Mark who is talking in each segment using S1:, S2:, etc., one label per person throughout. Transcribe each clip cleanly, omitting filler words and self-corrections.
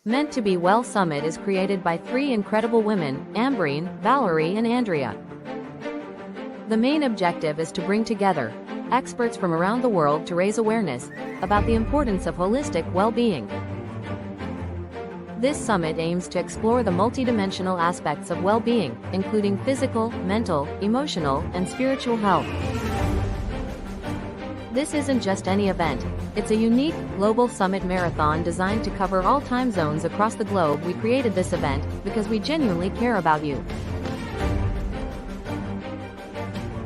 S1: Meant to Be Well Summit is created by three incredible women, Ambreen, Valerie and Andrea. The main objective is to bring together experts from around the world to raise awareness about the importance of holistic well-being. This summit aims to explore the multidimensional aspects of well-being, including physical, mental, emotional, and spiritual health. This isn't just any event, it's a unique, global summit marathon designed to cover all time zones across the globe. We created this event because we genuinely care about you.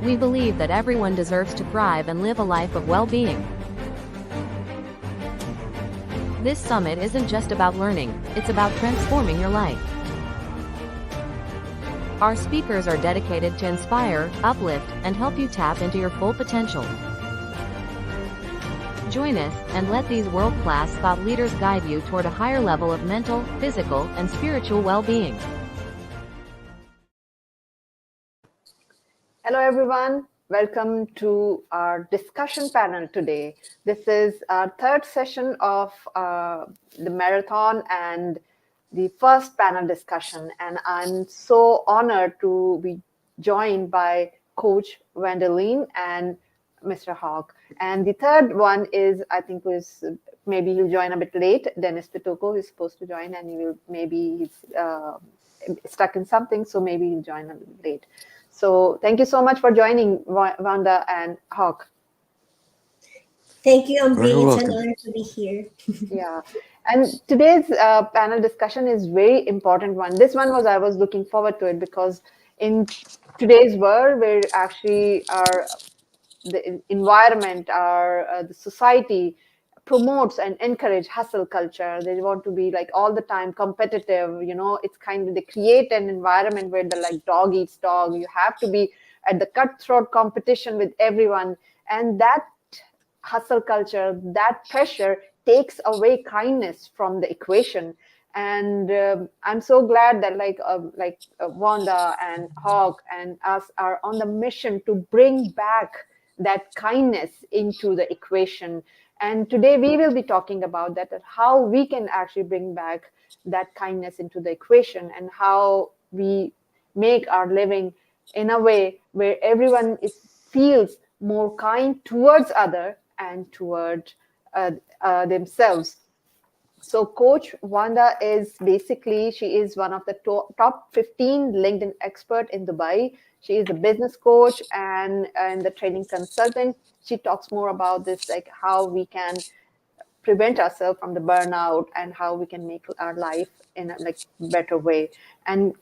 S1: We believe that everyone deserves to thrive and live a life of well-being. This summit isn't just about learning, it's about transforming your life. Our speakers are dedicated to inspire, uplift, and help you tap into your full potential. Join us, and let these world-class thought leaders guide you toward a higher level of mental, physical, and spiritual well-being.
S2: Hello everyone, welcome to our discussion panel today. This is our third session of the marathon and the first panel discussion, and I'm so honored to be joined by Coach Wandalyn and Mr. Haakon. And the third one is, I think, maybe he'll join a bit late. Dennis Pitocco is supposed to join, and he's stuck in something, so maybe he'll join a little late. So thank you so much for joining, Wanda and Haakon.
S3: Thank you, Ambreen. It's an honor to be here.
S2: Yeah, and today's panel discussion is very important one. This one I was looking forward to it because in today's world, where actually the environment, the society promotes and encourage hustle culture. They want to be like all the time competitive. It's kind of, they create an environment where they're like dog eats dog. You have to be at the cutthroat competition with everyone. And that hustle culture, that pressure takes away kindness from the equation. And I'm so glad that Wanda and Haakon and us are on the mission to bring back that kindness into the equation. And today we will be talking about that how we can actually bring back that kindness into the equation, and how we make our living in a way where everyone feels more kind towards other and toward themselves. So Coach Wanda is basically, she is one of the top 15 LinkedIn expert in Dubai. She is a business coach and the training consultant. She talks more about this, like how we can prevent ourselves from the burnout and how we can make our life in a better way. And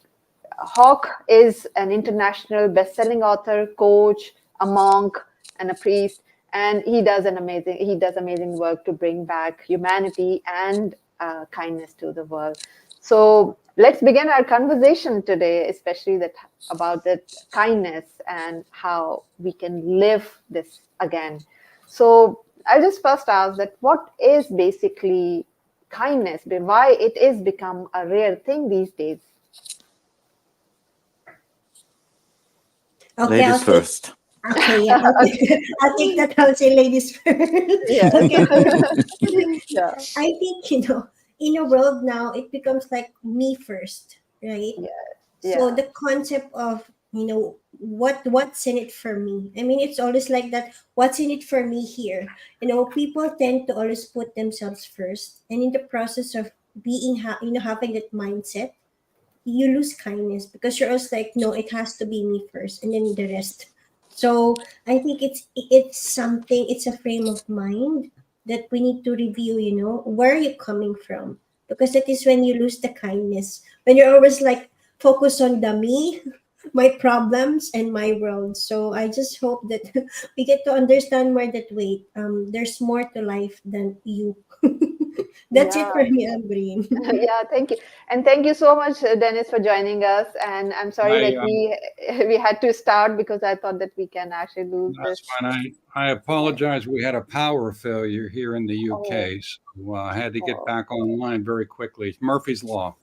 S2: Haakon is an international best-selling author, coach, a monk, and a priest. And he does amazing work to bring back humanity and kindness to the world. So let's begin our conversation today, especially about the kindness and how we can live this again. So I'll just first ask that what is basically kindness, why it is become a rare thing these days?
S4: Okay, ladies first.
S3: Okay, yeah. I'll take that. I'll say ladies first.
S2: Yeah.
S3: Okay.
S2: Yeah.
S3: I think, in a world now, it becomes like me first, right?
S2: Yeah.
S3: So the concept of, what's in it for me? I mean, it's always like that. What's in it for me here? People tend to always put themselves first. And in the process of being, having that mindset, you lose kindness because you're always like, no, it has to be me first and then the rest. So I think it's a frame of mind that we need to review, where are you coming from? Because that is when you lose the kindness. When you're always like focused on the me, my problems and my world. So I just hope that we get to understand more that there's more to life than you. That's it for me, Ambreen.
S2: Yeah, thank you. And thank you so much, Dennis, for joining us. And I'm sorry we had to start because I thought that we can actually do this.
S5: That's fine. I apologize. We had a power failure here in the UK, so I had to get back online very quickly. It's Murphy's Law.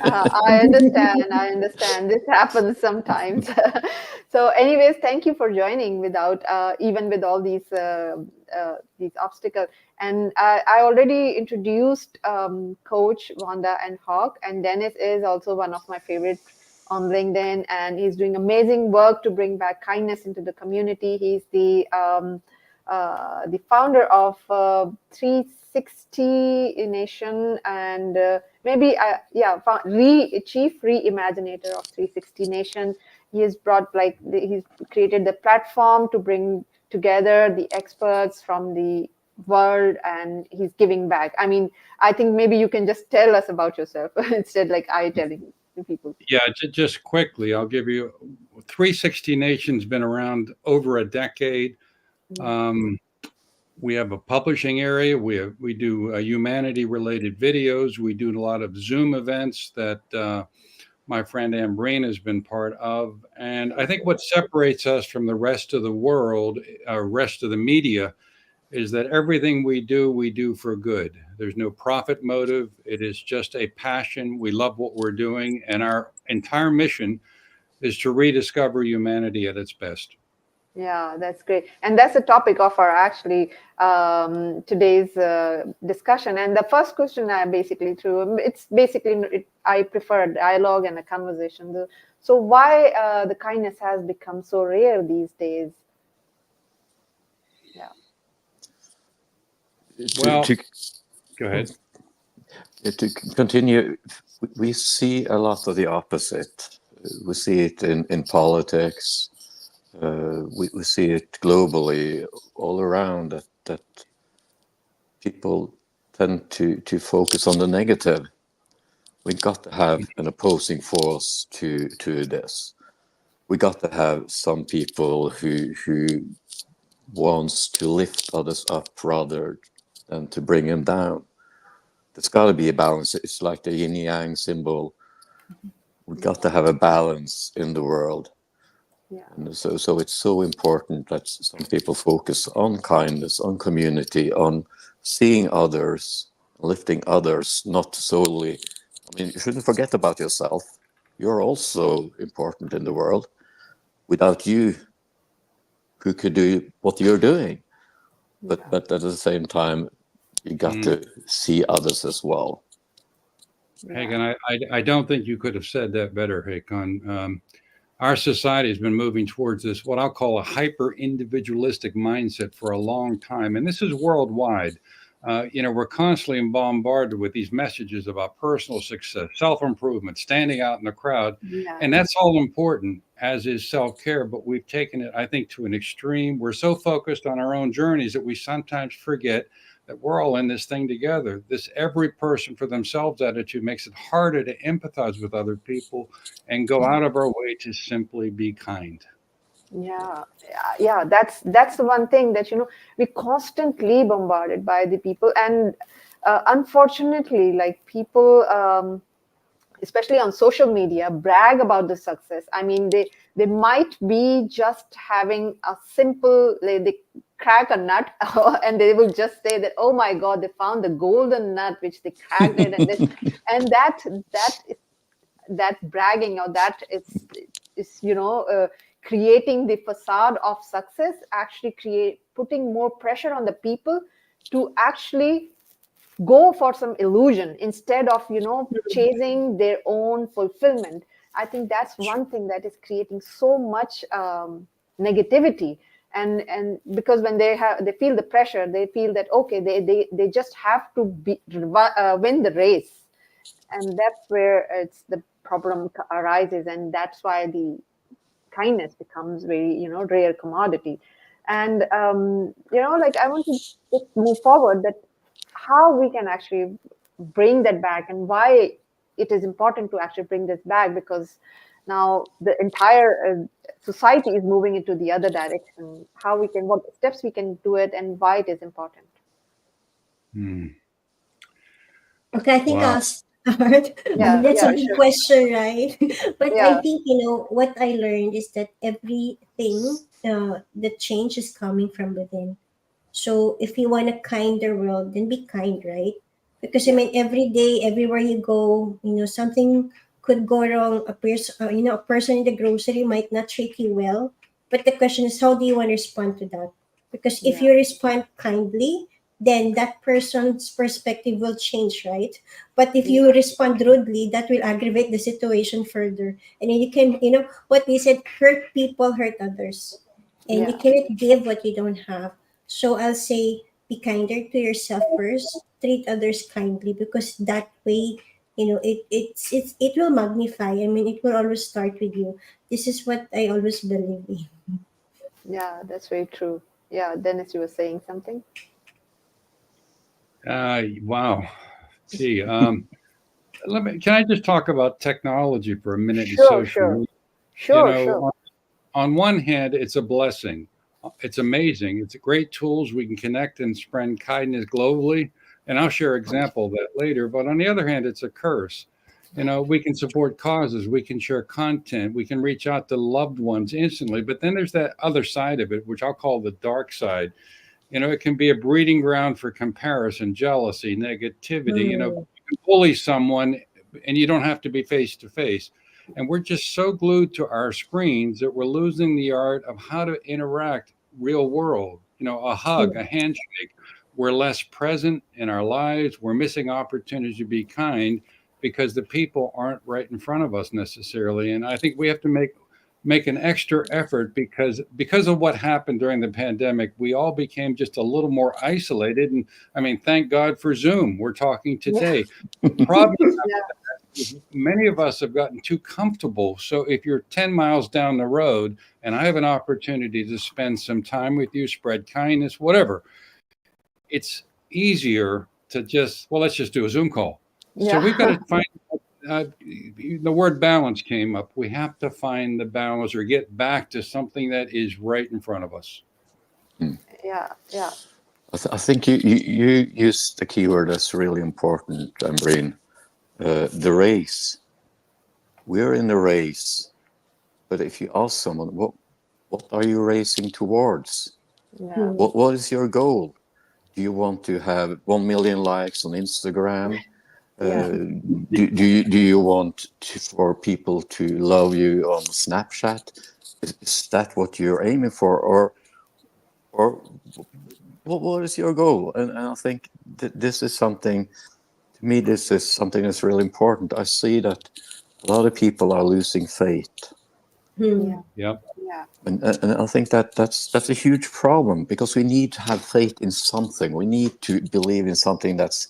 S2: I understand. I understand. This happens sometimes. So, anyways, thank you for joining without even with all these obstacles. And I already introduced Coach Wanda and Hawk, and Dennis is also one of my favorite on LinkedIn, and he's doing amazing work to bring back kindness into the community. He's the founder of 360 Nation, and maybe chief reimaginator of 360 Nation. He has brought he's created the platform to bring together the experts from the world, and he's giving back. I mean, I think maybe you can just tell us about yourself instead, like I telling the people.
S5: Yeah, just quickly, I'll give you 360 Nations been around over a decade. Um, we have a publishing area. We do humanity related videos. We do a lot of Zoom events that my friend Ambreen has been part of. And I think what separates us from the rest of the world, rest of the media, is that everything we do for good. There's no profit motive. It is just a passion. We love what we're doing. And our entire mission is to rediscover humanity at its best.
S2: Yeah, that's great. And that's the topic of our actually today's discussion. And the first question I basically threw, it's basically, I prefer a dialogue and a conversation. So why the kindness has become so rare these days? Yeah.
S5: Well, go ahead.
S4: To continue, we see a lot of the opposite. We see it in politics. We see it globally, all around, that people tend to focus on the negative. We got to have an opposing force to this. We got to have some people who wants to lift others up rather than to bring them down. There's got to be a balance. It's like the yin yang symbol. We got to have a balance in the world.
S2: Yeah.
S4: And so it's so important that some people focus on kindness, on community, on seeing others, lifting others, not solely. I mean, you shouldn't forget about yourself. You're also important in the world. Without you, who could do what you're doing? But at the same time, you got to see others as well.
S5: Haakon, I don't think you could have said that better, Haakon. Our society has been moving towards this, what I'll call a hyper individualistic mindset for a long time. And this is worldwide. We're constantly bombarded with these messages about personal success, self improvement, standing out in the crowd.
S2: Yeah.
S5: And that's all important, as is self care. But we've taken it, I think, to an extreme. We're so focused on our own journeys that we sometimes forget that we're all in this thing together. This every person for themselves attitude makes it harder to empathize with other people and go out of our way to simply be kind.
S2: Yeah, that's the one thing that we constantly bombarded by the people, and unfortunately, like people, especially on social media, brag about the success. I mean, they might be just having a simple, like, they crack a nut and they will just say that, oh my god, they found the golden nut which they cracked it, and this and that bragging, or that is creating the facade of success, actually putting more pressure on the people to actually go for some illusion instead of chasing their own fulfillment. I think that's one thing that is creating so much negativity, and because when they feel the pressure, they feel that okay, they just have to win the race, and that's where the problem arises, and that's why the kindness becomes very rare commodity. And like, I want to just move forward, that how we can actually bring that back, and why it is important to actually bring this back, because now the entire society is moving into the other direction. What steps we can do it, and why it is important.
S3: Okay, I think
S5: Wow.
S3: I'll start.
S2: Yeah,
S3: That's a
S2: yeah,
S3: big
S2: sure.
S3: question, right? But I
S2: Yeah.
S3: think, what I learned is that everything, the change is coming from within. So if you want a kinder world, then be kind, right? Because I mean, every day, everywhere you go, something could go wrong. A person in the grocery might not treat you well, but the question is, how do you want to respond to that? Because if
S2: Yeah.
S3: you respond kindly, then that person's perspective will change, right? But if you respond rudely, that will aggravate the situation further. And then you can, what they said, hurt people, hurt others. And you
S2: Yeah.
S3: cannot give what you don't have. So I'll say, be kinder to yourself first, treat others kindly, because that way, it will magnify. I mean, it will always start with you. This is what I always believe in.
S2: Yeah, that's very true. Yeah, Dennis, you were saying something?
S5: Wow. Gee, can I just talk about technology for a minute in
S2: Sure,
S5: social
S2: sure.
S5: media? You
S2: Sure,
S5: know,
S2: sure.
S5: on one hand, it's a blessing. It's amazing. It's great tools. We can connect and spread kindness globally. And I'll share an example of that later. But on the other hand, it's a curse. We can support causes. We can share content. We can reach out to loved ones instantly. But then there's that other side of it, which I'll call the dark side. It can be a breeding ground for comparison, jealousy, negativity.
S3: Hmm.
S5: You can bully someone and you don't have to be face to face. And we're just so glued to our screens that we're losing the art of how to interact real world. A hug, a handshake. We're less present in our lives. We're missing opportunities to be kind because the people aren't right in front of us necessarily. And I think we have to make an extra effort because of what happened during the pandemic. We all became just a little more isolated. And I mean, thank God for Zoom. We're talking
S2: Yeah.
S5: today. The problem
S2: Yeah.
S5: is many of us have gotten too comfortable. So if you're 10 miles down the road and I have an opportunity to spend some time with you, spread kindness, whatever, it's easier to just, well, let's just do a Zoom call. So we've got
S2: Yeah.
S5: to find the word balance came up. We have to find the balance or get back to something that is right in front of us.
S2: Yeah. Yeah.
S4: I think you used a keyword that's really important, Ambreen. The race. We're in the race, but if you ask someone, what are you racing towards?
S2: Yeah.
S3: Hmm.
S4: What is your goal? Do you want to have 1 million likes on Instagram?
S2: Yeah.
S4: Do you want for people to love you on Snapchat? Is that what you're aiming for, or what is your goal? And I think this is something, to me, this is something that's really important. I see that a lot of people are losing faith.
S3: Hmm.
S2: Yeah.
S5: Yep.
S2: Yeah.
S4: And I think that's a huge problem, because we need to have faith in something. We need to believe in something that's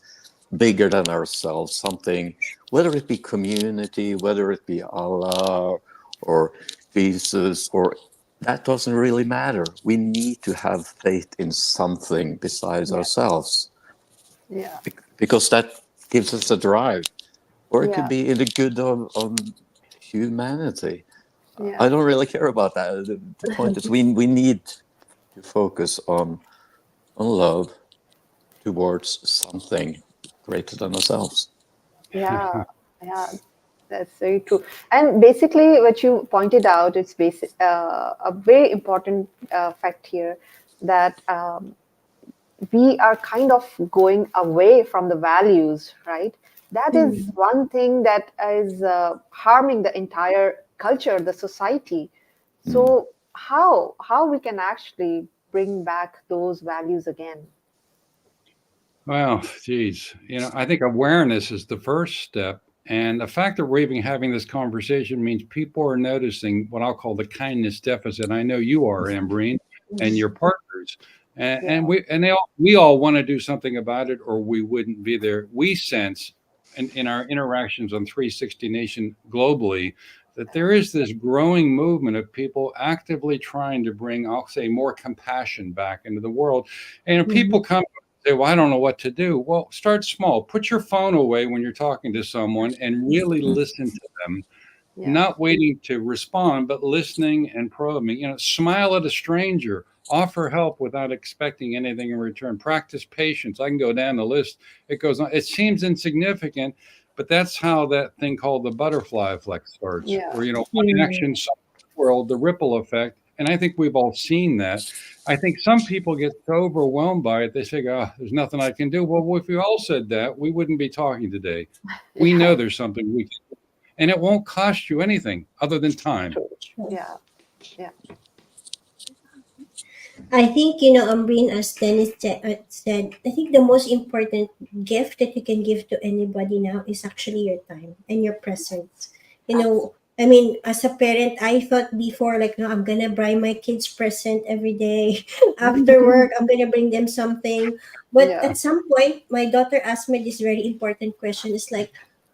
S4: bigger than ourselves, something, whether it be community, whether it be Allah or Jesus, or that doesn't really matter. We need to have faith in something besides
S2: Yeah.
S4: ourselves,
S2: Yeah.
S4: because that gives us a drive, or it could
S2: Yeah.
S4: be in the good of humanity.
S2: Yeah.
S4: I don't really care about that. The point is, we need to focus on love towards something greater than ourselves.
S2: Yeah. Yeah. That's very true. And basically, what you pointed out, it's a very important fact here that we are kind of going away from the values, right? That is
S3: Hmm.
S2: one thing that is harming the entire culture, the society.
S4: Mm.
S2: So how we can actually bring back those values again?
S5: Well, geez, I think awareness is the first step. And the fact that we're even having this conversation means people are noticing what I'll call the kindness deficit. I know you are, Ambreen, and
S2: Mhm.
S5: your partners. And,
S2: Yeah,
S5: and we all want to do something about it, or we wouldn't be there. We sense in our interactions on 360 Nation globally that there is this growing movement of people actively trying to bring, I'll say, more compassion back into the world. And
S3: Hmm.
S5: people come say, well, I don't know what to do. Well, start small. Put your phone away when you're talking to someone and really
S4: Mm.
S5: listen to them,
S2: yeah,
S5: not waiting to respond, but listening and probing. Smile at a stranger, offer help without expecting anything in return. Practice patience. I can go down the list. It goes on. It seems insignificant, but that's how that thing called the butterfly effect starts,
S2: yeah,
S5: where, one
S3: Hmm.
S5: action, world, the ripple effect And I think we've all seen that. I think some people get so overwhelmed by it, they say, oh, there's nothing I can do. Well, if we all said that, we wouldn't be talking today. We know there's something we can do, and it won't cost you anything other than time.
S2: True. Yeah. Yeah.
S3: I think, Umbrin, as Dennis said, I think the most important gift that you can give to anybody now is actually your time and your presence. I mean, as a parent, I thought before, like, no, I'm gonna buy my kids present every day. After work, I'm gonna bring them something. But
S2: Yeah.
S3: at some point, my daughter asked me this very important question. It's like,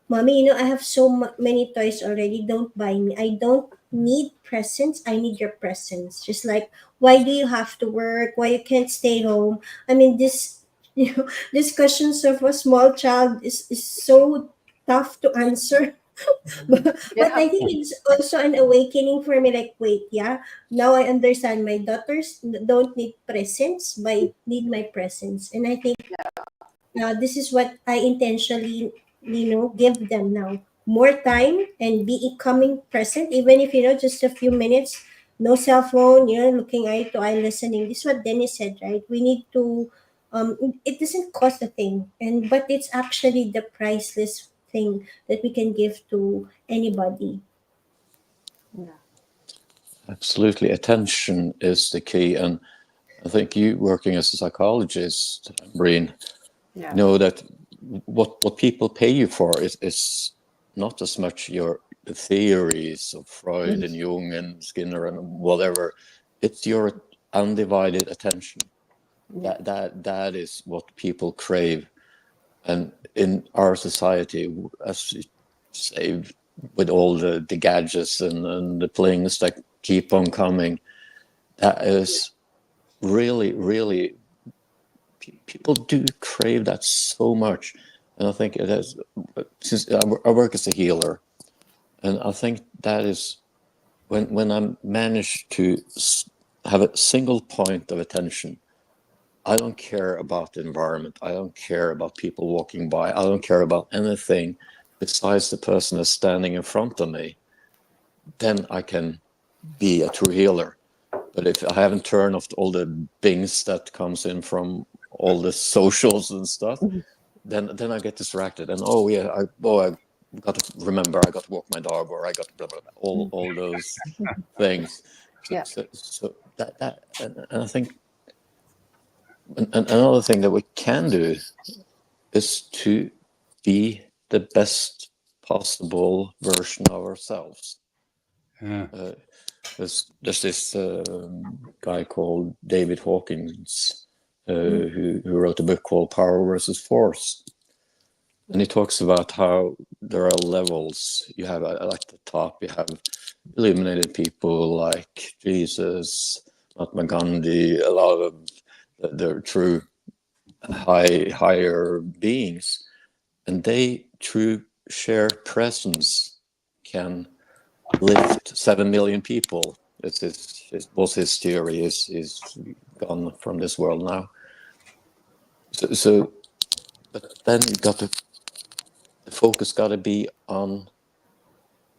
S3: Mommy, I have so many toys already. Don't buy me. I don't need presents. I need your presence. Just like, why do you have to work? Why you can't stay home? I mean, this, these questions of a small child is so tough to answer. But
S2: Yeah.
S3: I think it's also an awakening for me. Like, wait, yeah, now I understand. My daughters don't need presents, but need my presence, and I think this is what I intentionally, give them now. More time and be coming present, even if, just a few minutes, no cell phone, looking eye to eye, listening. This is what Dennis said, right? We need to, it doesn't cost a thing, but it's actually the priceless thing that we can give to anybody.
S2: Yeah.
S4: Absolutely. Attention is the key. And I think you, working as a psychologist, Breen,
S2: Yeah.
S4: know that what people pay you for is not as much your theories of Freud and Jung and Skinner and whatever. It's your undivided attention. That is what people crave. And in our society, as you say, with all the gadgets and the things that keep on coming, that is really, really, people do crave that so much. And I think it has, since I work as a healer, and I think that is when I manage to have a single point of attention. I don't care about the environment. I don't care about people walking by. I don't care about anything besides the person that's standing in front of me. Then I can be a true healer. But if I haven't turned off all the bings that comes in from all the socials and stuff, then I get distracted. And I got to remember I got to walk my dog, or I got to blah, blah, blah, all those things.
S2: Yeah.
S4: So that and I think another thing that we can do is to be the best possible version of ourselves.
S5: Yeah.
S4: There's this guy called David Hawkins who wrote a book called Power versus Force. And he talks about how there are levels. You have, at the top, you have illuminated people like Jesus, Mahatma Gandhi, a lot of the true higher beings. And they, through shared presence, can lift 7 million people. Was his theory. Is gone from this world now. So but then the focus got to be on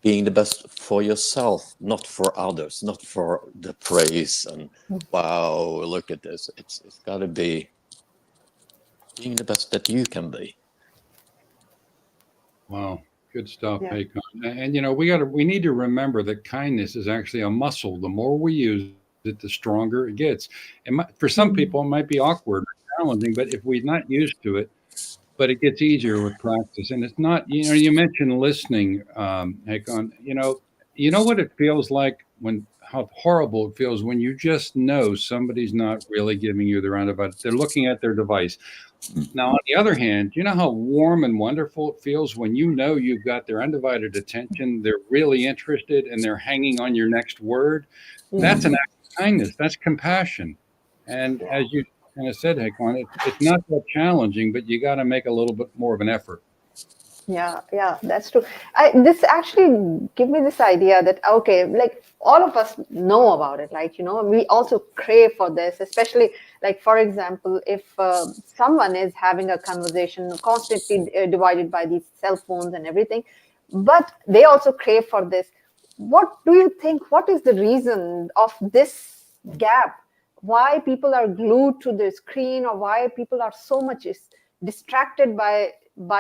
S4: being the best for yourself, not for others, not for the praise and wow, look at this. It's got to be being the best that you can be.
S5: Wow. Good stuff,
S2: Yeah.
S5: Haakon. And we need to remember that kindness is actually a muscle. The more we use it, the stronger it gets. For some people, it might be awkward or challenging, but if we're not used to it, but it gets easier with practice. And it's not, you mentioned listening, Haakon. You know what it feels like how horrible it feels when you just know somebody's not really giving you their undivided. They're looking at their device. Now, on the other hand, you know how warm and wonderful it feels when you know you've got their undivided attention, they're really interested, and they're hanging on your next word? That's an act of kindness. That's compassion. And as you kind of said, Haakon, it's not that challenging, but you got to make a little bit more of an effort.
S2: Yeah, that's true. This actually give me this idea that, okay, like all of us know about it. Like, we also crave for this, especially like, for example, if someone is having a conversation constantly divided by these cell phones and everything, but they also crave for this. what do you think? What is the reason of this gap? Why people are glued to the screen, or why people are so much distracted by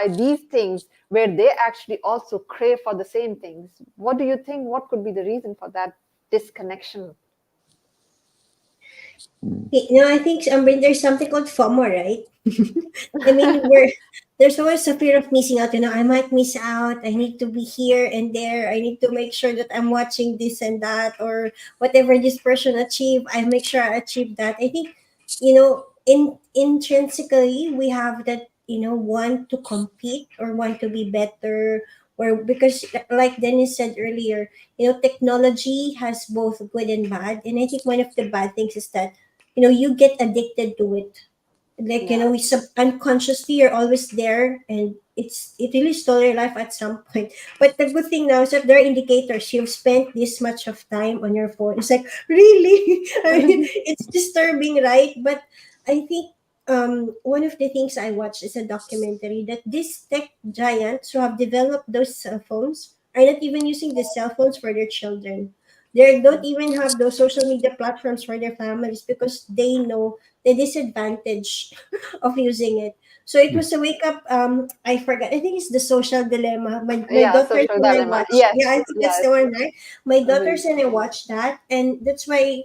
S2: these things, where they actually also crave for the same things? What do you think? What could be the reason for that disconnection?
S3: I think there's something called FOMO, right? I mean, there's always a fear of missing out. I might miss out. I need to be here and there. I need to make sure that I'm watching this and that, or whatever this person achieved, I make sure I achieve that. I think, intrinsically we have that, want to compete or want to be better, or because, like Dennis said earlier, technology has both good and bad, and I think one of the bad things is that, you get addicted to it. Like,
S2: Yeah.
S3: we unconsciously you're always there, and it really stole your life at some point. But the good thing now is that there are indicators. You've spent this much of time on your phone. It's like, really? I mean, it's disturbing, right? But I think, one of the things I watched is a documentary that these tech giants who have developed those cell phones are not even using the cell phones for their children. They don't even have those social media platforms for their families, because they know the disadvantage of using it. So it was a wake up. I forgot. I think it's the social dilemma. My
S2: Yeah,
S3: daughters
S2: social
S3: and I
S2: dilemma.
S3: watched.
S2: Yes,
S3: Yeah, I think that's
S2: yes.
S3: the one, right? My
S2: Agree.
S3: daughters and I watched that, and that's why.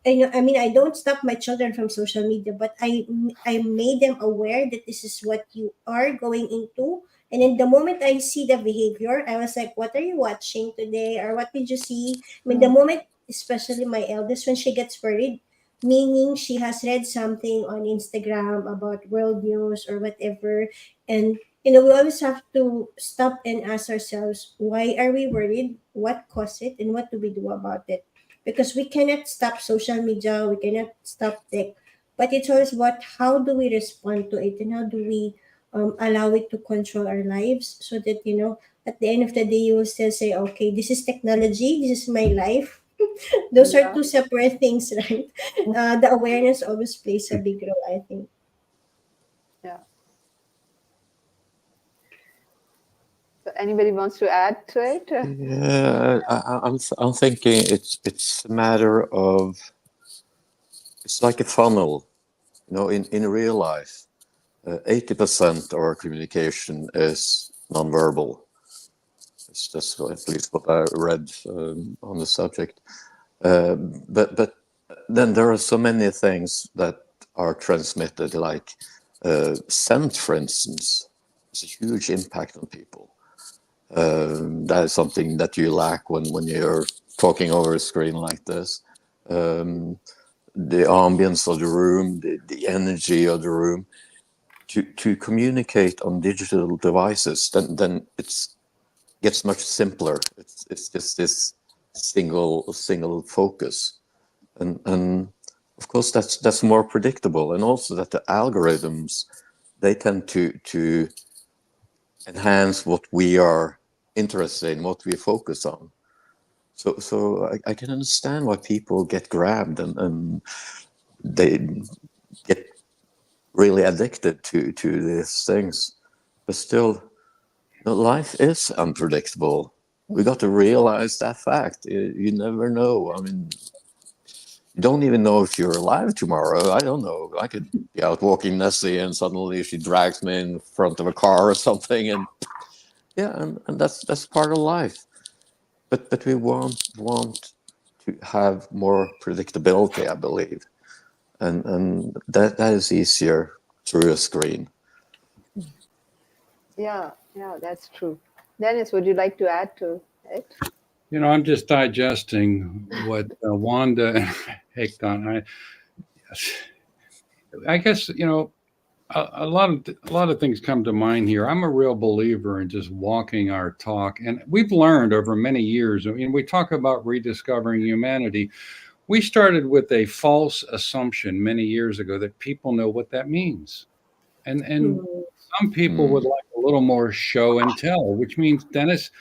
S3: I mean, I don't stop my children from social media, but I made them aware that this is what you are going into. And then the moment I see the behavior, I was like, "What are you watching today? Or what did you see?" I mean, the moment, especially my eldest, when she gets worried, meaning she has read something on Instagram about world news or whatever, and we always have to stop and ask ourselves, why are we worried? What caused it, and what do we do about it? Because we cannot stop social media, we cannot stop tech, but it's always about how do we respond to it, and how do we allow it to control our lives, so that at the end of the day you will still say, okay, this is technology, this is my life. Those are
S2: Yeah.
S3: two separate things, right? The awareness always plays a big role, I think.
S2: Yeah. So anybody wants to add to it?
S4: Yeah, I'm thinking it's a matter of, it's like a funnel, in real life. 80% of our communication is nonverbal. It's just at least what I read on the subject. But then there are so many things that are transmitted, like scent, for instance. It's a huge impact on people. That is something that you lack when you're talking over a screen like this. The ambience of the room, the energy of the room. To communicate on digital devices, then it's gets much simpler. It's just this single focus, and of course that's more predictable, and also that the algorithms, they tend to enhance what we are interested in, what we focus on. So I can understand why people get grabbed, and they get really addicted to these things. But still, life is unpredictable. We got to realize that fact. You never know. I mean, you don't even know if you're alive tomorrow. I don't know. I could be out walking Nessie, and suddenly she drags me in front of a car or something, and yeah, and that's part of life. But we want to have more predictability, I believe, and that is easier through a screen.
S2: Yeah, yeah, that's true. Dennis, would you like to add to it?
S5: I'm just digesting what Wanda and Haakon. I guess a lot of things come to mind here. I'm a real believer in just walking our talk, and we've learned over many years. I mean, we talk about rediscovering humanity. We started with a false assumption many years ago that people know what that means, and
S3: Hmm.
S5: some people would
S4: Mm.
S5: like a little more show and tell, which means, Dennis,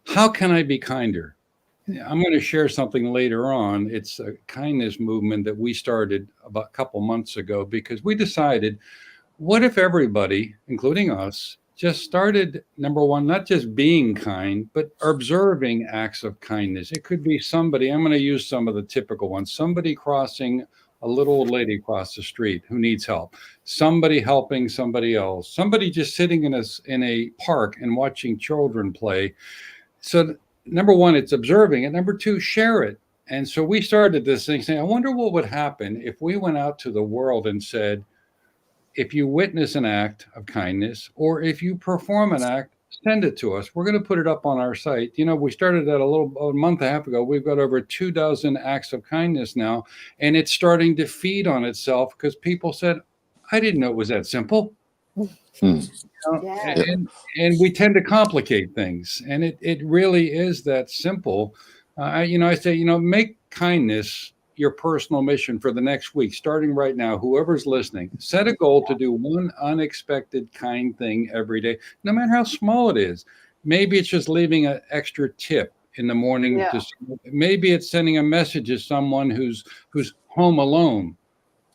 S5: how can I be kinder? I'm going to share something later on. It's a kindness movement that we started about a couple months ago, because we decided, what if everybody, including us, just started, number one, not just being kind, but observing acts of kindness. It could be somebody, I'm going to use some of the typical ones, somebody crossing, a little old lady across the street who needs help, somebody helping somebody else, somebody just sitting in a park and watching children play. So number one, it's observing it. Number two, share it. And so we started this thing saying, I wonder what would happen if we went out to the world and said, if you witness an act of kindness or if you perform an act, send it to us. We're going to put it up on our site. You know, we started that a month and a half ago. We've got over 2 dozen acts of kindness now, and it's starting to feed on itself because people said, I didn't know it was that simple.
S4: Hmm.
S2: Yeah.
S5: And we tend to complicate things, and it really is that simple. I say, make kindness your personal mission for the next week, starting right now. Whoever's listening, set a goal to do one unexpected kind thing every day, no matter how small it is. Maybe it's just leaving an extra tip in the morning.
S2: Yeah.
S5: Maybe it's sending a message to someone who's home alone.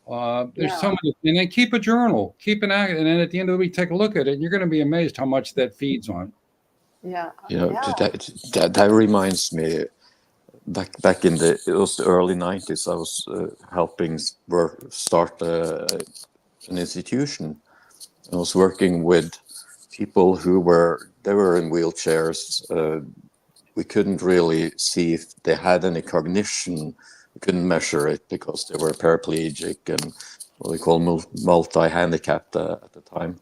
S5: There's
S2: Yeah.
S5: so many, and then keep a journal, keep an act, and then at the end of the week, take a look at it. And you're going to be amazed how much that feeds on.
S2: Yeah.
S4: that,
S2: Yeah.
S4: that reminds me. Back in it was the early 90s. I was helping start an institution. I was working with people who were in wheelchairs. We couldn't really see if they had any cognition. We couldn't measure it because they were paraplegic and what we call multi-handicapped at the time.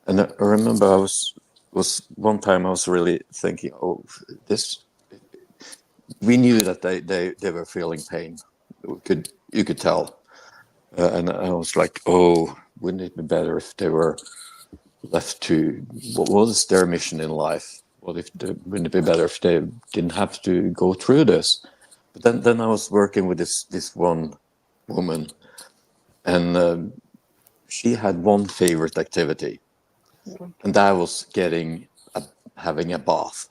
S4: And I remember was one time I was really thinking, oh, this. We knew that they were feeling pain. You could tell, and I was like, oh, wouldn't it be better if they were left to what was their mission in life? Wouldn't it be better if they didn't have to go through this? But then I was working with this one woman, and she had one favorite activity, and that was having a bath.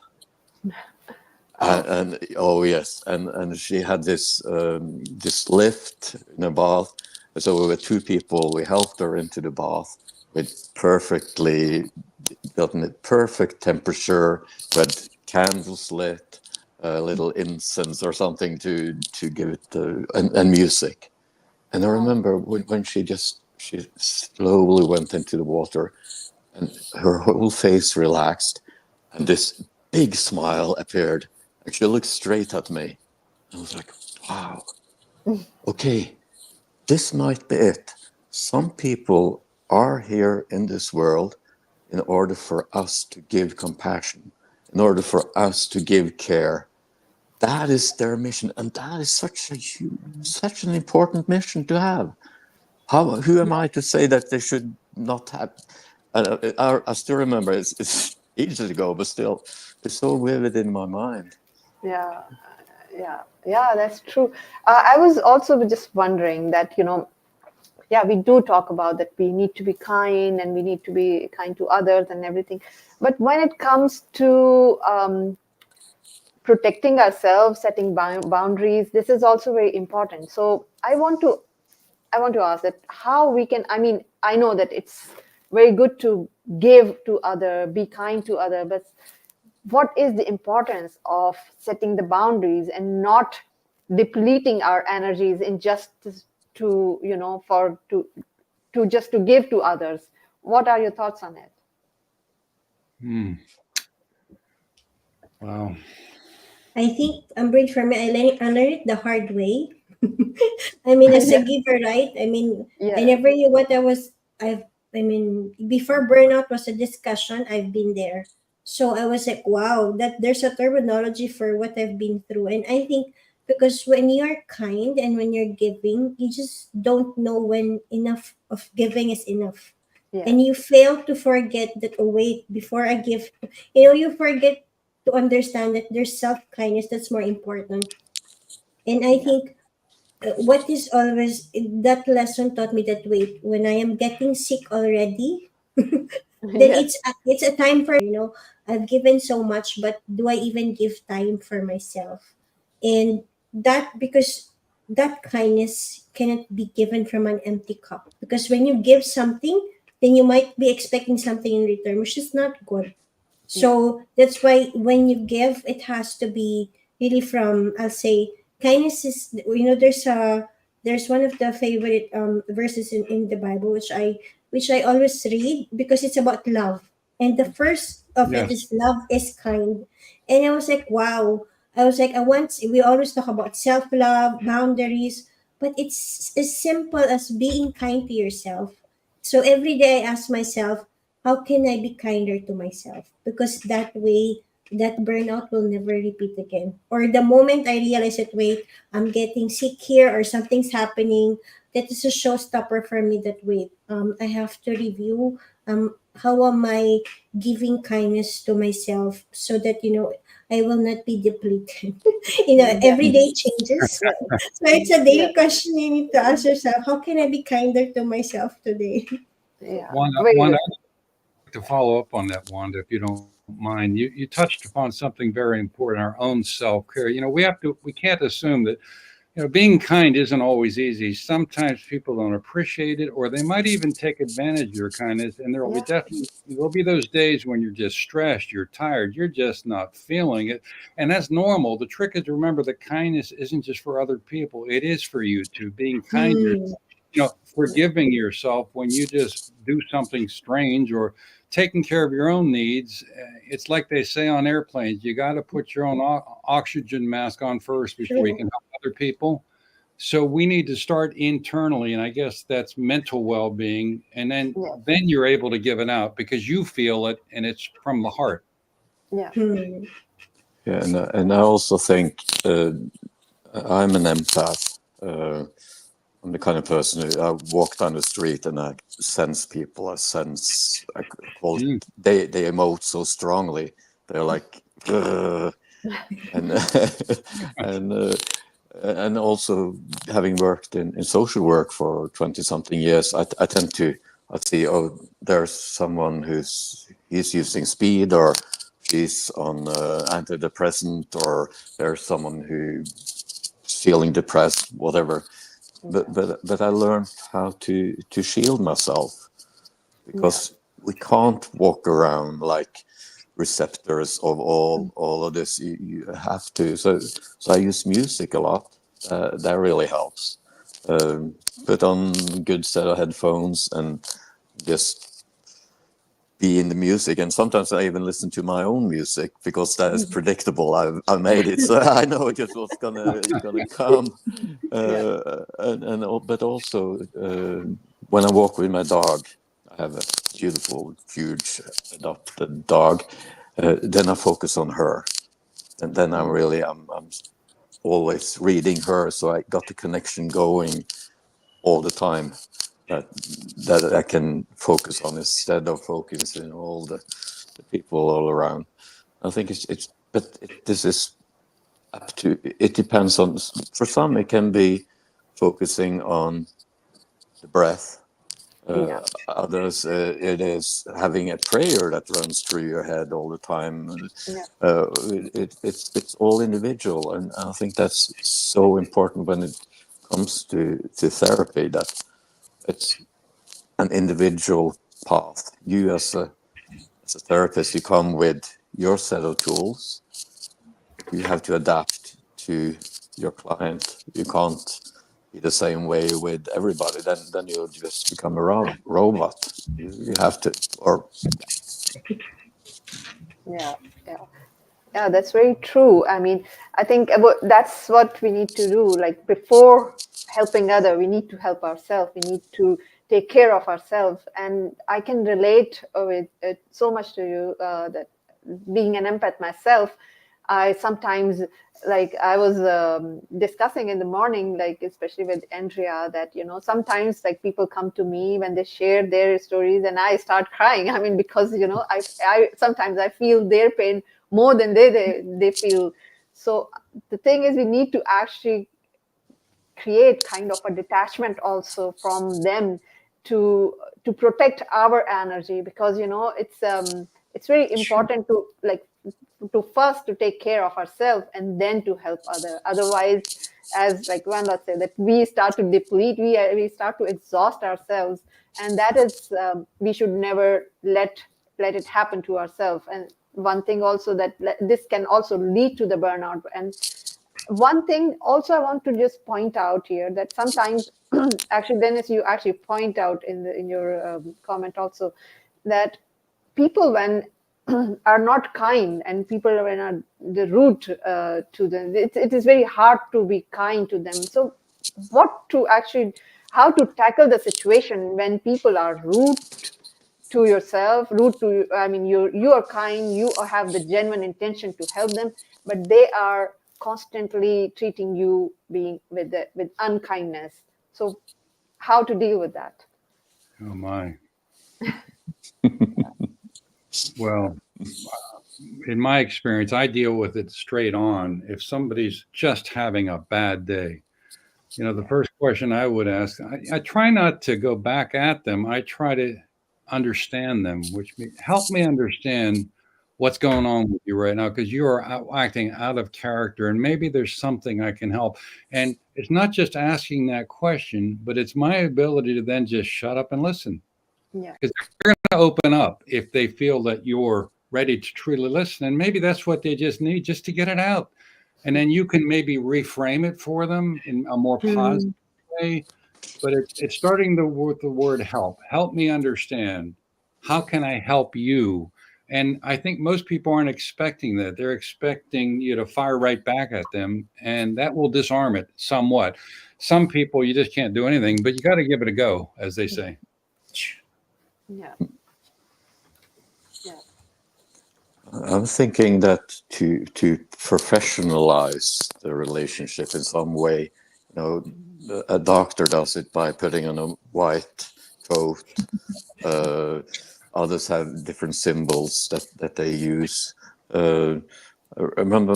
S4: And oh yes, and she had this lift in a bath. So we were two people. We helped her into the bath with gotten it perfect temperature. We had candles lit, a little incense or something to give it and music. And I remember when she slowly went into the water, and her whole face relaxed, and this big smile appeared. And she looked straight at me. I was like, wow, okay, this might be it. Some people are here in this world in order for us to give compassion, in order for us to give care. That is their mission, and that is such an important mission to have. Who am I to say that they should not have? I still remember it's ages ago, but still, it's so vivid in my mind.
S2: Yeah. Yeah, that's true. I was also just wondering that, yeah, we do talk about that we need to be kind and we need to be kind to others and everything. But when it comes to protecting ourselves, setting boundaries, this is also very important. So I want to ask that how we can, I know that it's very good to give to other, be kind to other, but what is the importance of setting the boundaries and not depleting our energies in just to just to give to others? What are your thoughts on it?
S5: Wow.
S3: I think for me, I learned it the hard way. I mean, as a giver, right? I mean, I
S2: Yeah.
S3: never knew what I mean, before burnout was a discussion, I've been there. So I was like, wow, that there's a terminology for what I've been through. And I think because when you're kind and when you're giving, you just don't know when enough of giving is enough.
S2: Yeah.
S3: And you fail to forget that, oh, wait, before I give, you forget to understand that there's self kindness that's more important. And I
S2: Yeah.
S3: think what is always that lesson taught me that, wait, when I am getting sick already, then
S2: Yes.
S3: it's a time for I've given so much, but do I even give time for myself? And that, because that kindness cannot be given from an empty cup, because when you give something, then you might be expecting something in return, which is not good. So that's why when you give, it has to be really from, I'll say, kindness is, there's one of the favorite verses in the Bible which I always read because it's about love. And the first of it
S5: Yes.
S3: is love is kind. And I was like, wow. I was like, we always talk about self love, boundaries, but it's as simple as being kind to yourself. So every day I ask myself, how can I be kinder to myself? Because that way, that burnout will never repeat again. Or the moment I realize that, wait, I'm getting sick here or something's happening, that is a showstopper for me that, wait, I have to review how am I giving kindness to myself so that, I will not be depleted. Every day changes.
S2: Yeah.
S3: So it's a daily
S2: Yeah.
S3: question you need to ask yourself, how can I be kinder to myself today?
S2: Yeah.
S5: Wanda,
S2: Very
S5: Wanda,
S2: good.
S5: I'd like to follow up on that, Wanda, if you don't mind. You touched upon something very important, our own self-care. We can't assume that, being kind isn't always easy. Sometimes people don't appreciate it, or they might even take advantage of your kindness. And
S2: Yeah.
S5: there'll be those days when you're just stressed, you're tired, you're just not feeling it. And that's normal. The trick is to remember that kindness isn't just for other people. It is for you too. Being kind to
S3: Hmm.
S5: forgiving yourself when you just do something strange or taking care of your own needs. It's like they say on airplanes, you got to put your own oxygen mask on first before you
S3: True.
S5: can help other people. So we need to start internally, and I guess that's mental well-being, and then
S2: Yeah.
S5: you're able to give it out because you feel it and it's from the heart.
S2: Yeah.
S3: Hmm.
S4: Yeah, and I also think I'm an empath. I'm the kind of person who I walk down the street and I sense people. I call
S5: Mm.
S4: they emote so strongly. They're like, "Ugh," and and and also having worked in social work for 20 something years, I tend to I see, oh, there's someone he's using speed, or she's on antidepressant, or there's someone who's feeling depressed, whatever. But I learned how to shield myself,
S2: Yeah.
S4: because we can't walk around like receptors of all of this. You have to. So I use music a lot. That really helps. Put on good set of headphones and just be in the music. And sometimes I even listen to my own music because that is predictable. I made it, so I know just what's gonna come.
S2: Yeah.
S4: But also when I walk with my dog, I have a beautiful, huge adopted dog. Then I focus on her, and then I'm always reading her, so I got the connection going all the time. That I can focus on instead of focusing on all the people all around. I think this is up to, it depends on, for some it can be focusing on the breath.
S2: Yeah.
S4: Others, it is having a prayer that runs through your head all the time.
S2: Yeah.
S4: It's all individual, and I think that's so important when it comes to therapy, that it's an individual path. You as a therapist, you come with your set of tools. You have to adapt to your client. You can't be the same way with everybody. Then you'll just become a robot. You have to, or
S2: Yeah. Yeah. Yeah, that's very true. I mean, I think that's what we need to do. Like, before helping other, we need to help ourselves. We need to take care of ourselves. And I can relate with it so much to you, that being an empath myself, I sometimes, like, I was discussing in the morning, like, especially with Andrea, that, sometimes, like, people come to me when they share their stories and I start crying. I mean, because, I sometimes I feel their pain more than they feel. So the thing is, we need to actually create kind of a detachment also from them, to protect our energy, because it's very important to, like, to first to take care of ourselves and then to help other. Otherwise, as like Wanda said, that we start to deplete, we start to exhaust ourselves, and that is we should never let it happen to ourselves. And one thing also that this can also lead to the burnout. And one thing also I want to just point out here that sometimes actually Dennis, you actually point out in your comment also that people when are not kind and people when are the rude to them, it is very hard to be kind to them. So what to actually, how to tackle the situation when people are rude to yourself, rude to, I mean, you are kind, you have the genuine intention to help them, but they are constantly treating you being with unkindness. So how to deal with that?
S5: Oh my. Well, in my experience, I deal with it straight on. If somebody's just having a bad day, the first question I would ask, I try not to go back at them. I try to understand them, which means help me understand what's going on with you right now, because you are acting out of character and maybe there's something I can help. And it's not just asking that question, but it's my ability to then just shut up and listen.
S2: Yeah.
S5: Because they're going to open up if they feel that you're ready to truly listen. And maybe that's what they just need, just to get it out. And then you can maybe reframe it for them in a more positive way. But it's starting with the word help. Help me understand. How can I help you? And I think most people aren't expecting that. They're expecting you to fire right back at them, and that will disarm it somewhat. Some people, you just can't do anything, but you got to give it a go, as they say.
S2: Yeah. Yeah.
S4: I'm thinking that to professionalize the relationship in some way, a doctor does it by putting on a white coat. Others have different symbols that they use. I remember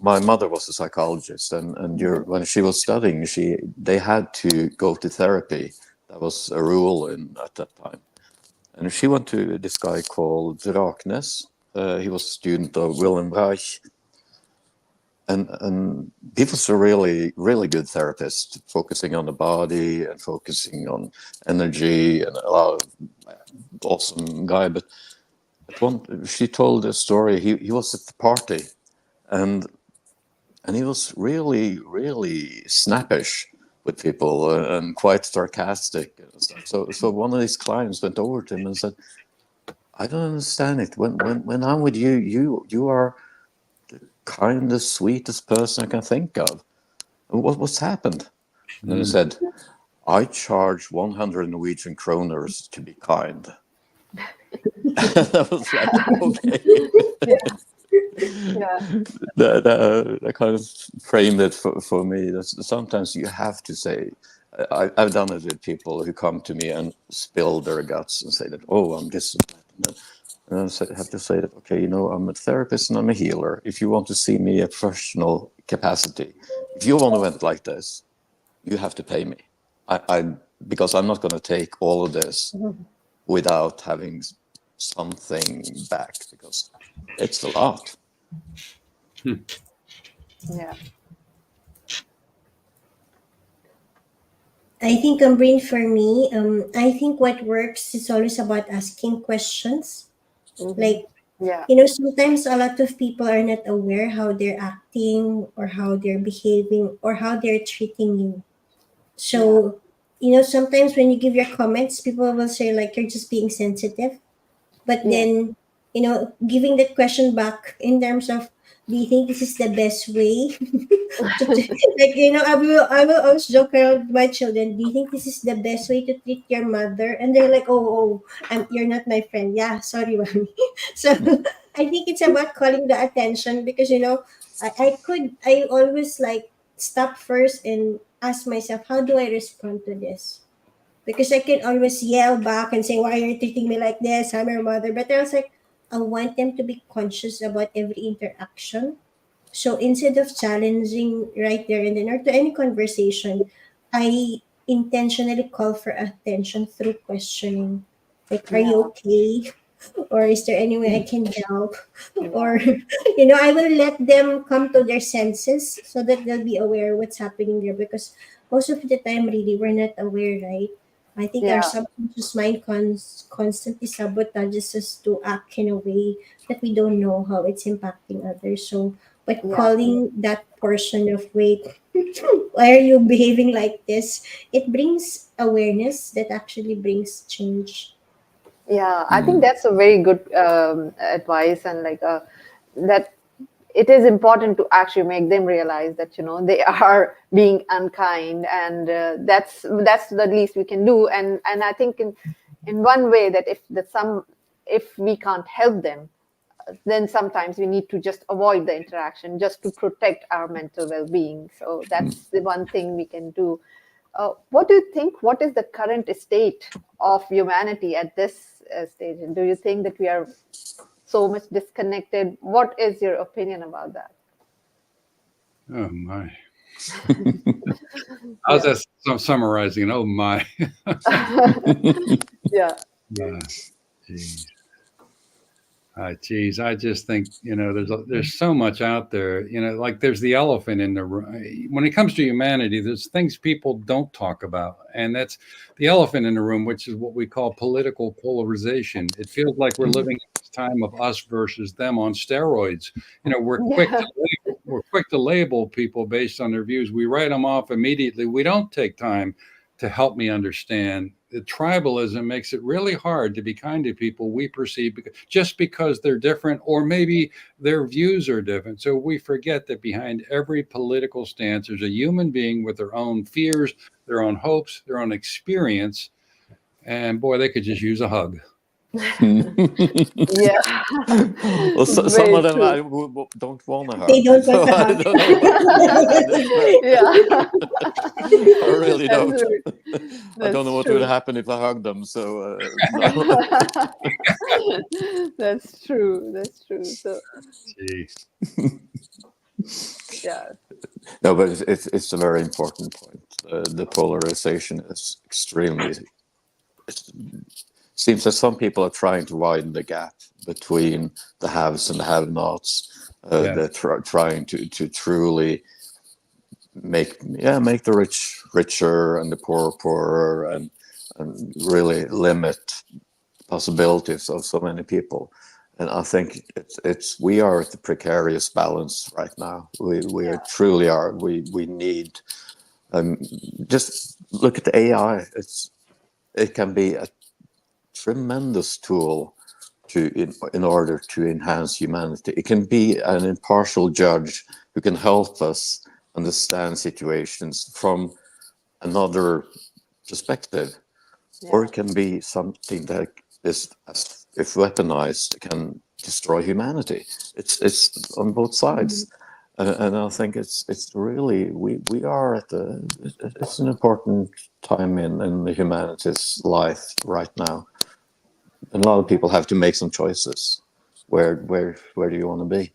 S4: my mother was a psychologist, and when she was studying, they had to go to therapy. That was a rule at that time. And she went to this guy called Raknes. He was a student of Willem Reich. And he was a really, really good therapist, focusing on the body and focusing on energy, and a lot of awesome guy. But she told a story. He was at the party, and he was really, really snappish with people and quite sarcastic and stuff. So one of his clients went over to him and said, "I don't understand it. When I'm with you, you are the kindest, sweetest person I can think of. What's happened?" And then he said, "I charge 100 Norwegian kroners to be kind." I was like, okay.
S2: Yeah.
S4: That kind of framed it for me. Sometimes you have to say, I've done it with people who come to me and spill their guts and say that, "Oh, I'm this and that." And I have to say that, okay, I'm a therapist and I'm a healer. If you want to see me at professional capacity, if you want to vent like this, you have to pay me. Because I'm not going to take all of this without having something back, because it's a lot.
S2: Yeah.
S3: I think, brain for me, I think what works is always about asking questions. Like,
S2: Yeah.
S3: sometimes a lot of people are not aware how they're acting or how they're behaving or how they're treating you. So, sometimes when you give your comments, people will say, like, you're just being sensitive. But
S2: Yeah.
S3: then, giving that question back in terms of, do you think this is the best way like, I will always joke around with my children, do you think this is the best way to treat your mother? And they're like, oh, you're not my friend. Yeah, sorry, mommy. So I think it's about calling the attention, because I always like stop first and ask myself, how do I respond to this? Because I can always yell back and say, why are you treating me like this? I'm your mother. But I was like, I want them to be conscious about every interaction. So instead of challenging right there and then or to any conversation, I intentionally call for attention through questioning. Like, are
S2: Yeah.
S3: you okay? or is there any way I can help?
S2: Yeah.
S3: Or, I will let them come to their senses so that they'll be aware what's happening there, because most of the time, really, we're not aware, right? I think our
S2: Yeah.
S3: subconscious mind constantly sabotages us to act in a way that we don't know how it's impacting others. So, by
S2: Yeah.
S3: calling that portion of, wait, why are you behaving like this? It brings awareness that actually brings change.
S2: Yeah, I think that's a very good advice, and like that it is important to actually make them realize that they are being unkind, and that's the least we can do. And I think in one way that if we can't help them, then sometimes we need to just avoid the interaction just to protect our mental well-being. So that's the one thing we can do. What do you think? What is the current state of humanity at this stage? And do you think that we are so much disconnected? What is your opinion about that?
S5: Oh my. I was
S2: Yeah.
S5: just summarizing. Oh my.
S2: Yeah.
S5: Geez. Geez, I just think there's so much out there. Like there's the elephant in the room. When it comes to humanity, there's things people don't talk about, and that's the elephant in the room, which is what we call political polarization. It feels like we're living in this time of us versus them on steroids.
S2: Yeah.
S5: We're quick to label people based on their views. We write them off immediately. We don't take time to help me understand. The tribalism makes it really hard to be kind to people we perceive just because they're different, or maybe their views are different. So we forget that behind every political stance, there's a human being with their own fears, their own hopes, their own experience. And boy, they could just use a hug.
S2: Yeah.
S4: Well, some
S2: Very
S4: of them
S2: true.
S4: don't want to
S3: They
S4: hug,
S3: don't want
S4: so
S3: to
S4: I
S3: hug.
S4: don't know about this, but
S2: Yeah.
S4: I really
S2: That's
S4: don't.
S2: true.
S4: I don't know
S2: That's
S4: what would
S2: true.
S4: happen if I hugged them. So no.
S2: That's true. That's true. So
S5: Jeez.
S2: yeah.
S4: No, but it's a very important point. The polarization is extremely. It seems that some people are trying to widen the gap between the haves and the have-nots.
S5: Yeah.
S4: They're trying to truly make the rich richer and the poor poorer, and really limit possibilities of so many people. And I think we are at the precarious balance right now. We are, truly are. We need just look at the AI. It can be a tremendous tool in order to enhance humanity. It can be an impartial judge who can help us understand situations from another perspective, or it can be something that is, if weaponized, can destroy humanity. It's on both sides, and I think it's really we are at it's an important time in the humanity's life right now, and a lot of people have to make some choices. Where do you want to be?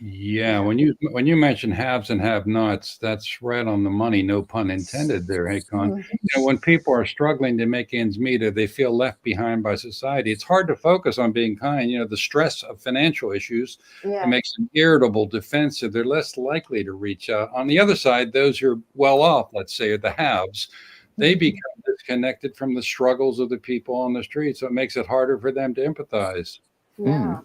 S5: Yeah, when you mention haves and have-nots, that's right on the money. No pun intended there, Haakon. When people are struggling to make ends meet, or they feel left behind by society, it's hard to focus on being kind. The stress of financial issues, it
S2: Yeah.
S5: makes them irritable, defensive. They're less likely to reach out. On the other side, those who are well off, let's say, are the haves. They become disconnected from the struggles of the people on the street, so it makes it harder for them to empathize.
S2: Yeah.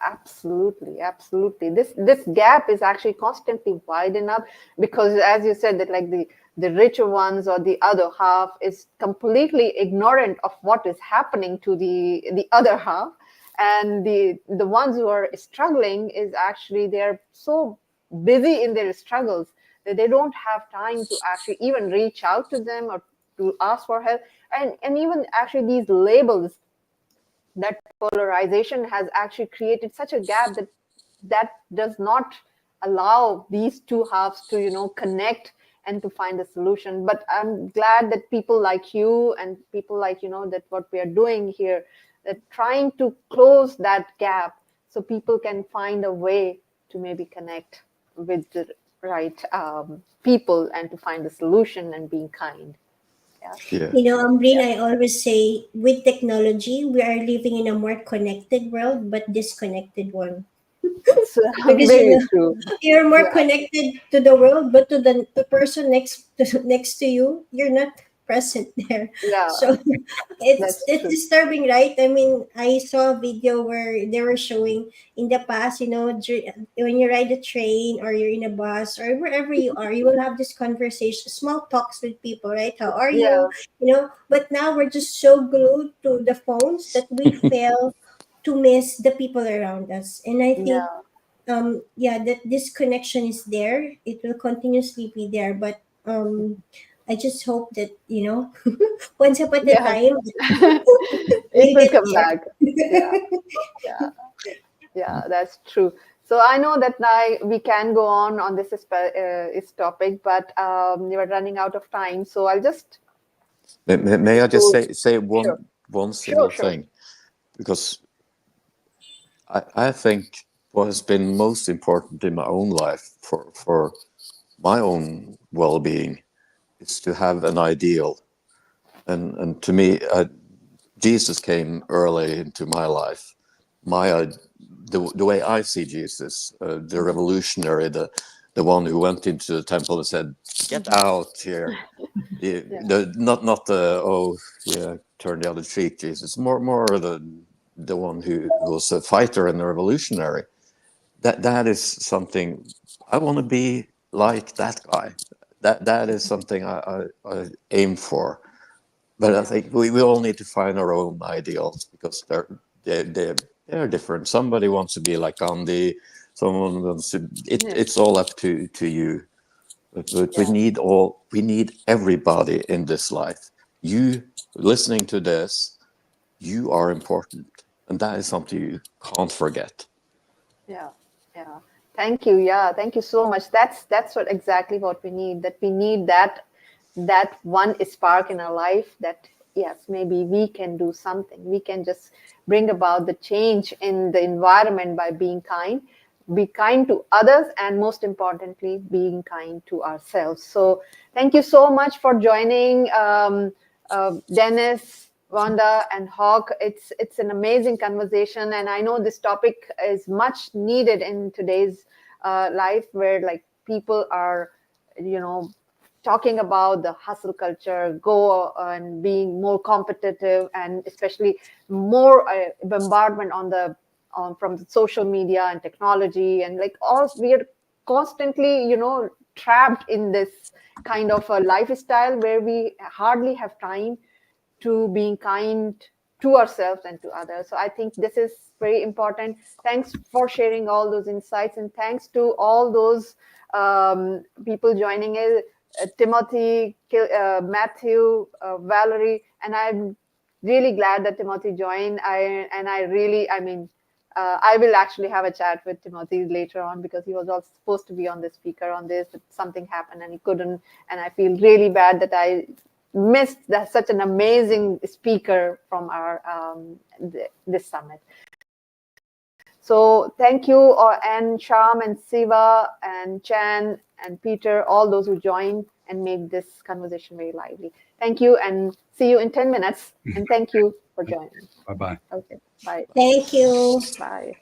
S2: Absolutely, absolutely. This gap is actually constantly widening up because, as you said, that like the richer ones or the other half is completely ignorant of what is happening to the other half, and the ones who are struggling is actually they're so busy in their struggles that they don't have time to actually even reach out to them or to ask for help, and even actually these labels, that polarization has actually created such a gap that does not allow these two halves to connect and to find a solution. But I'm glad that people like you and people like that what we are doing here, that trying to close that gap so people can find a way to maybe connect with the right people and to find a solution and being kind.
S4: Yeah.
S3: Breen, I always say with technology, we are living in a more connected world, but disconnected one.
S2: It's
S3: Because
S2: very true.
S3: you're more
S2: Yeah,
S3: connected to the world, but to the person next to you, you're not present there.
S2: yeah,
S3: So it's
S2: that's
S3: it's
S2: true.
S3: disturbing, right? I mean, I saw a video where they were showing in the past, when you ride a train or you're in a bus or wherever you are, you will have this conversation, small talks with people, right? How are
S2: Yeah,
S3: you? But now we're just so glued to the phones that we fail to miss the people around us. And I think
S2: yeah,
S3: that this connection is there, it will continuously be there, but I just hope that once upon a
S2: yeah.
S3: time
S2: It
S3: we'll
S2: will
S3: get
S2: come
S3: there.
S2: back. Yeah, yeah, yeah. That's true. So I know that now we can go on this is topic, but we are running out of time. So I'll just
S4: May I just
S2: close.
S4: say
S2: Sure,
S4: one
S2: sure,
S4: single
S2: sure.
S4: thing? Because I think what has been most important in my own life for my own well-being is to have an ideal. And to me, Jesus came early into my life. The way I see Jesus, the revolutionary, the one who went into the temple and said, "Get out here."
S2: Yeah,
S4: Not the turn the other cheek Jesus. More the one who was a fighter and a revolutionary. That is something I want to be like that guy. That is something I aim for. But I think we all need to find our own ideals because they're different. Somebody wants to be like Gandhi. Someone wants to.
S2: yeah,
S4: It's all up to you. But
S2: yeah,
S4: we need everybody in this life. You listening to this, you are important, and that is something you can't forget.
S2: yeah, yeah. Thank you. Yeah, thank you so much. That's exactly what we need. That we need that one spark in our life. That yes, maybe we can do something. We can just bring about the change in the environment by being kind. Be kind to others, and most importantly, being kind to ourselves. So, thank you so much for joining, Dennis, Wanda, and Hawk. It's an amazing conversation, and I know this topic is much needed in today's life, where like people are, talking about the hustle culture, go and being more competitive, and especially more bombardment from the social media and technology, and like all we are constantly, trapped in this kind of a lifestyle where we hardly have time to being kind to ourselves and to others. So I think this is very important. Thanks for sharing all those insights, and thanks to all those people joining us, Timothy, Matthew, Valerie, and I'm really glad that Timothy joined. I will actually have a chat with Timothy later on because he was also supposed to be on the speaker on this, but something happened and he couldn't. And I feel really bad that I missed such an amazing speaker from our this summit. So thank you, and Sham and Siva and Chan and Peter, all those who joined and made this conversation very lively. Thank you, and see you in 10 minutes. And thank you for joining.
S5: Bye bye.
S2: Okay, bye.
S3: Thank you.
S2: Bye.